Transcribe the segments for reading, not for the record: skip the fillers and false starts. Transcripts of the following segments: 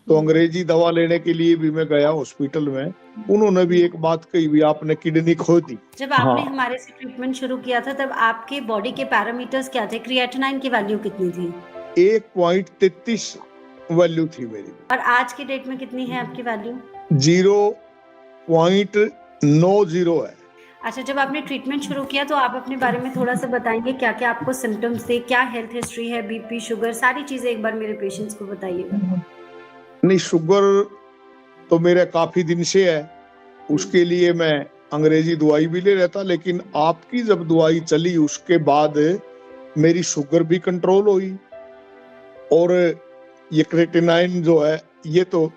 तो अंग्रेजी दवा लेने के लिए भी मैं गया हॉस्पिटल में, उन्होंने भी एक बात कही, भी आपने किडनी खो दी। जब आपने हमारे से ट्रीटमेंट शुरू किया था तब आपके बॉडी के पैरामीटर्स क्या थे? क्रिएटिनाइन की वैल्यू कितनी थी? 1.33 वैल्यू थी मेरी, और आज की डेट में कितनी है आपकी वैल्यू? 0.90 है। अच्छा, जब आपने ट्रीटमेंट शुरू किया तो आप अपने बारे में थोड़ा सा बताएंगे, क्या क्या आपको सिम्टम्स थे, क्या हेल्थ हिस्ट्री है, बीपी, शुगर, सारी चीजें एक बार मेरे पेशेंट्स को बताइएगा। नहीं, शुगर तो मेरा काफी दिन से है, उसके लिए मैं अंग्रेजी दवाई भी ले रहा था, लेकिन आपकी जब दवाई चली उसके बाद मेरी शुगर भी कंट्रोल हुई और ये क्रेटिनाइन जो है ये तो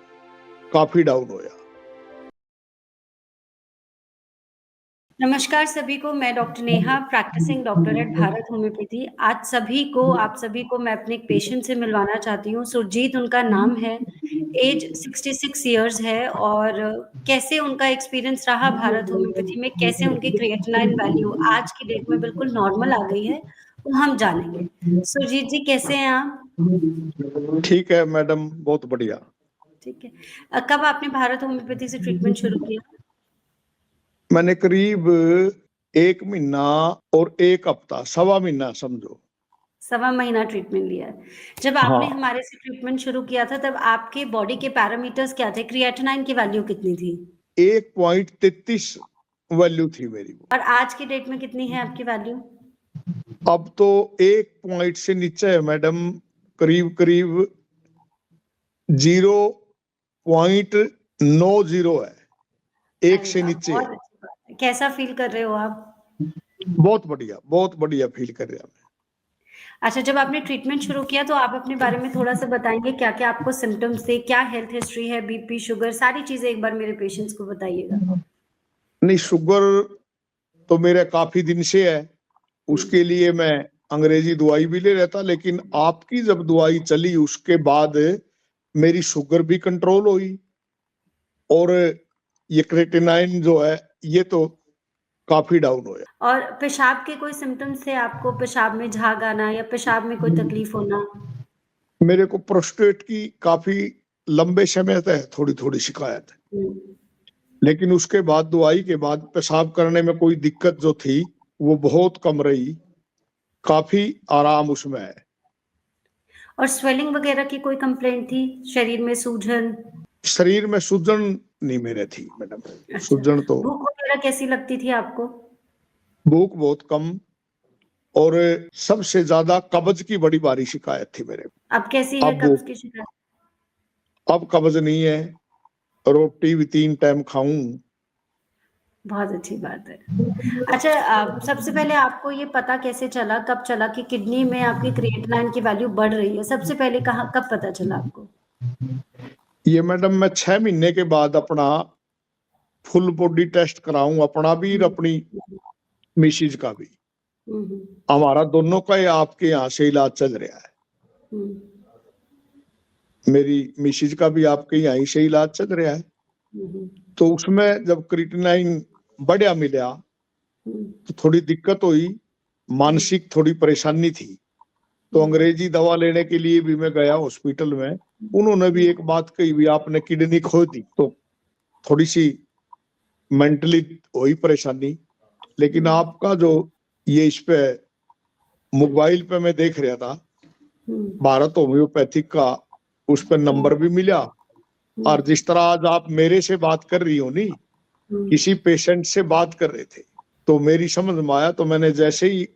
काफी डाउन होया। नमस्कार सभी को, मैं doctor Neha, practising doctor at Bharat homeopathy. आज आप सभी को मैं अपने एक पेशेंट से मिलवाना चाहती हूँ। सुरजीत उनका नाम है, एज 66 इयर्स है, और कैसे उनका एक्सपीरियंस रहा भारत होम्योपैथी में, कैसे उनकी क्रिएटिनाइन वैल्यू आज की डेट में बिल्कुल नॉर्मल आ गई है, वो हम जानेंगे। सुरजीत जी, कैसे हैं आप? ठीक है मैडम, बहुत बढ़िया। ठीक है। कब आपने भारत होम्योपैथी से ट्रीटमेंट शुरू किया? मैंने करीब 1 महीना और 1 हफ्ता, सवा महीना समझो, 1.25 महीना ट्रीटमेंट लिया है। जब आपने हमारे से ट्रीटमेंट शुरू किया था तब आपके बॉडी के पैरामीटर्स क्या थे? क्रिएटिनाइन की वैल्यू कितनी थी? 1.33 वैल्यू थी मेरी। और आज की डेट में कितनी है आपकी वैल्यू? अब तो 1 पॉइंट से नीचे है मैडम, करीब करीब 0.90 है, 1 से नीचे है। कैसा फील कर रहे हो आप? बहुत बढ़िया फील कर रहा हूँ। अच्छा, जब आपने ट्रीटमेंट शुरू किया तो आप अपने बारे में थोड़ा सा बताएंगे, क्या क्या आपको सिम्टम्स थे, क्या हेल्थ हिस्ट्री है, बीपी, शुगर, सारी चीजें एक बार मेरे पेशेंट्स को बताइएगा। नहीं, शुगर तो मेरा काफी दिन से है, उसके लिए मैं अंग्रेजी दवाई भी ले रहा था, लेकिन आपकी जब दवाई चली उसके बाद मेरी शुगर भी कंट्रोल हुई और ये क्रेटिनाइन जो है ये तो काफी डाउन होया। और पेशाब के कोई सिम्टम्स थे आपको? पेशाब में झाग आना या पेशाब में कोई तकलीफ होना? मेरे को प्रोस्टेट की काफी लंबे समय से थोड़ी थोड़ी शिकायत है, लेकिन उसके बाद दवाई के बाद पेशाब करने में कोई दिक्कत जो थी वो बहुत कम रही, काफी आराम उसमें है। और स्वेलिंग वगैरह की कोई कंप्लेंट थी? शरीर में सूजन? शरीर में सूजन नहीं मेरे थी मैडम। अच्छा। सूजन तो, भूख वगैरह कैसी लगती थी आपको? भूख बहुत कम, और सबसे ज्यादा कब्ज की बड़ी भारी शिकायत थी मेरे। अब कैसी है कब्ज की शिकायत? अब कब्ज नहीं है, रोटी भी 3 टाइम खाऊं। बहुत अच्छी बात है। अच्छा, सबसे पहले आपको ये पता कैसे चला, कब चला कि किडनी में आपकी क्रिएटिनाइन की वैल्यू बढ़ रही है? सबसे पहले कब पता चला आपको? ये मैडम मैं 6 महीने के बाद अपना फुल बॉडी टेस्ट कराऊं, अपना भी और अपनी मिसेज का भी। हमारा दोनों का आपके यहाँ से इलाज चल रहा है। मेरी मिसेज का भी आपके यहाँ से इलाज चल रहा है। तो उसमें जब क्रिएटिनाइन बढ़िया मिला तो थोड़ी दिक्कत हुई, मानसिक थोड़ी परेशानी थी, तो अंग्रेजी दवा लेने के लिए भी मैं गया हॉस्पिटल में, उन्होंने भी एक बात कही, भी आपने किडनी खो दी। तो थोड़ी सी मेंटली हुई परेशानी, लेकिन आपका जो ये इस पे मोबाइल पे मैं देख रहा था, भारत होम्योपैथिक का, उस पर नंबर भी मिला, और जिस तरह आज आप मेरे से बात कर रही हो, नहीं किसी पेशेंट से बात कर रहे थे, तो मेरी समझ में आया। तो मैंने जैसे ही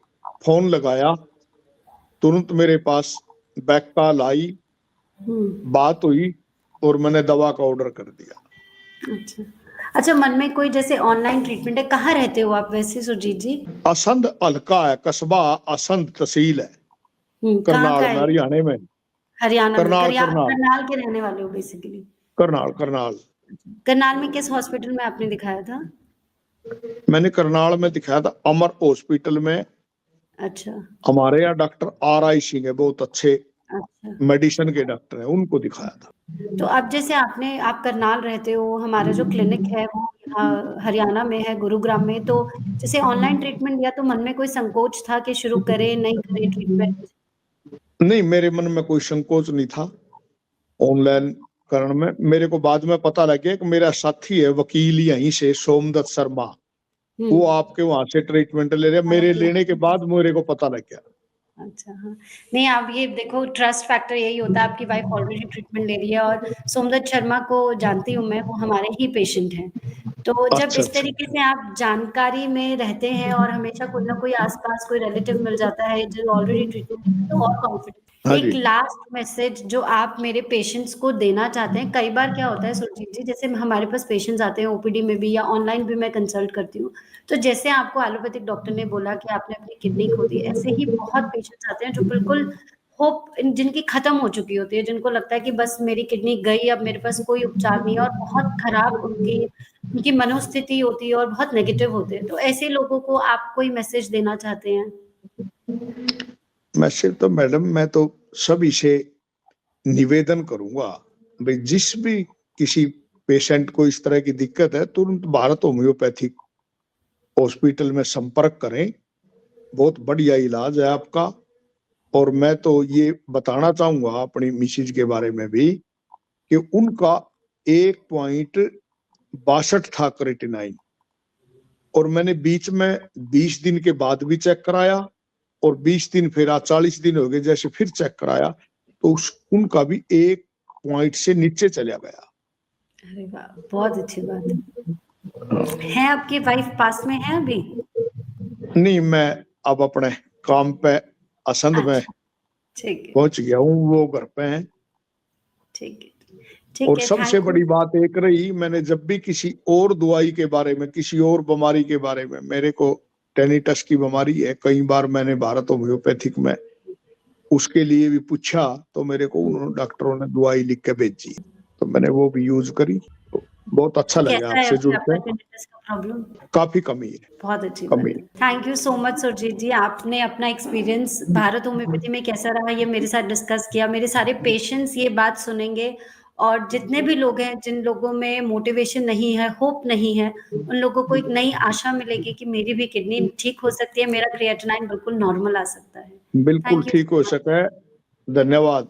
फोन लगाया तुरंत मेरे पास बैक कॉल आई, बात हुई और मैंने दवा का ऑर्डर कर दिया। अच्छा, मन में कोई जैसे ऑनलाइन ट्रीटमेंट है? कहाँ रहते हो आप वैसे सुरजीत जी? असंध हल्का है, कस्बा असंध तहसील है, करनाल में, हरियाणा में। हरियाणा में करनाल करनाल के रहने वाले हो बेसिकली? करनाल में किस हॉस्पिटल में आपने दिखाया था? मैंने करनाल में दिखाया था, अमर हॉस्पिटल में। अच्छा। हमारे यहाँ डॉक्टर RI सिंह है, बहुत अच्छे मेडिसिन के डॉक्टर हैं, उनको दिखाया था। तो अब जैसे आप करनाल रहते हो, हमारा जो क्लिनिक है वो हरियाणा में है, गुरुग्राम में, तो जैसे ऑनलाइन ट्रीटमेंट लिया तो मन में कोई संकोच था कि शुरू करें नहीं करें ट्रीटमेंट? नहीं, मेरे मन में कोई संकोच नहीं था। ऑनलाइन कारण में मेरे को बाद में पता लग गया कि मेरा साथी है वकील यहीं से सोमदत्त शर्मा, वो आपके वहां से ट्रीटमेंट ले रहे, मेरे लेने के बाद मेरे को पता लग गया। अच्छा, हाँ। नहीं, आप ये देखो ट्रस्ट फैक्टर यही होता है, आपकी वाइफ ऑलरेडी ट्रीटमेंट ले रही है और सोमदत्त शर्मा को जानती हूँ मैं, वो हमारे ही पेशेंट हैं। तो जब अच्छा, इस तरीके से आप जानकारी में रहते हैं और हमेशा कोई ना कोई आस-पास कोई रिलेटिव मिल जाता है जो ऑलरेडी ट्रीटमेंट तो और कॉन्फिडेंस। हाँ एक जी। लास्ट मैसेज जो आप मेरे पेशेंट्स को देना चाहते हैं, कई बार क्या होता है सुरजीत जी, जैसे हमारे पास पेशेंट्स आते हैं ओपीडी में भी या ऑनलाइन भी मैं कंसल्ट करती हूँ, तो जैसे आपको एलोपैथिक डॉक्टर ने बोला कि आपने अपनी किडनी खो दी, ऐसे ही बहुत पेशेंट्स आते हैं जो बिल्कुल होप जिनकी खत्म हो चुकी होती है, जिनको लगता है कि बस मेरी किडनी गई, अब मेरे पास कोई उपचार नहीं है और बहुत खराब उनकी मनोस्थिति होती है और बहुत नेगेटिव होते हैं। तो ऐसे लोगों को आप कोई मैसेज देना चाहते हैं? मैसेज तो मैडम मैं तो सभी से निवेदन करूंगा, भाई जिस भी किसी पेशेंट को इस तरह की दिक्कत है तुरंत भारत होम्योपैथिक हॉस्पिटल में संपर्क करें, बहुत बढ़िया इलाज है आपका। और मैं तो ये बताना चाहूंगा अपनी मिसेज के बारे में भी कि उनका 1.62 था क्रिएटिनाइन, और मैंने बीच में 20 दिन के बाद भी चेक कराया और 20 दिन फिर 40 दिन हो गए जैसे फिर चेक कराया तो उनका भी 1 पॉइंट से नीचे चला गया। अरे वाह! बहुत अच्छी बात है। आपकी वाइफ पास में है अभी? नहीं, मैं अब अपने काम पे असंध में अच्छा, ठीक है, पहुंच गया हूँ, वो घर पे हैं। ठीक है। ठीक और है, सबसे थैंक यू। बड़ी बात एक रही, मैंने जब भी किसी और दवाई के बारे में, किसी और बीमारी के बारे में, मेरे को टेनिटस की बीमारी है, कई बार मैंने भारत होम्योपैथिक में उसके लिए भी पूछा तो मेरे को उन्होंने डॉक्टरों ने दवाई लिख के भेजी, तो मैंने वो भी यूज करी, तो बहुत अच्छा तो लगा कैसा है आपसे अभी जुड़ आपका के। टिनिटस का प्रॉब्लम? काफी कमी है, बहुत अच्छी बात कमी है। Thank you so much Surjeet ji, आपने अपना एक्सपीरियंस भारत होम्योपैथी में कैसा रहा ये मेरे साथ डिस्कस किया। मेरे सारे पेशेंट्स ये बात सुनेंगे और जितने भी लोग हैं जिन लोगों में मोटिवेशन नहीं है, होप नहीं है, उन लोगों को एक नई आशा मिलेगी कि मेरी भी किडनी ठीक हो सकती है, मेरा क्रिएटिनाइन बिल्कुल नॉर्मल आ सकता है। बिल्कुल थैंक यू ठीक सो हो मच। सके। धन्यवाद।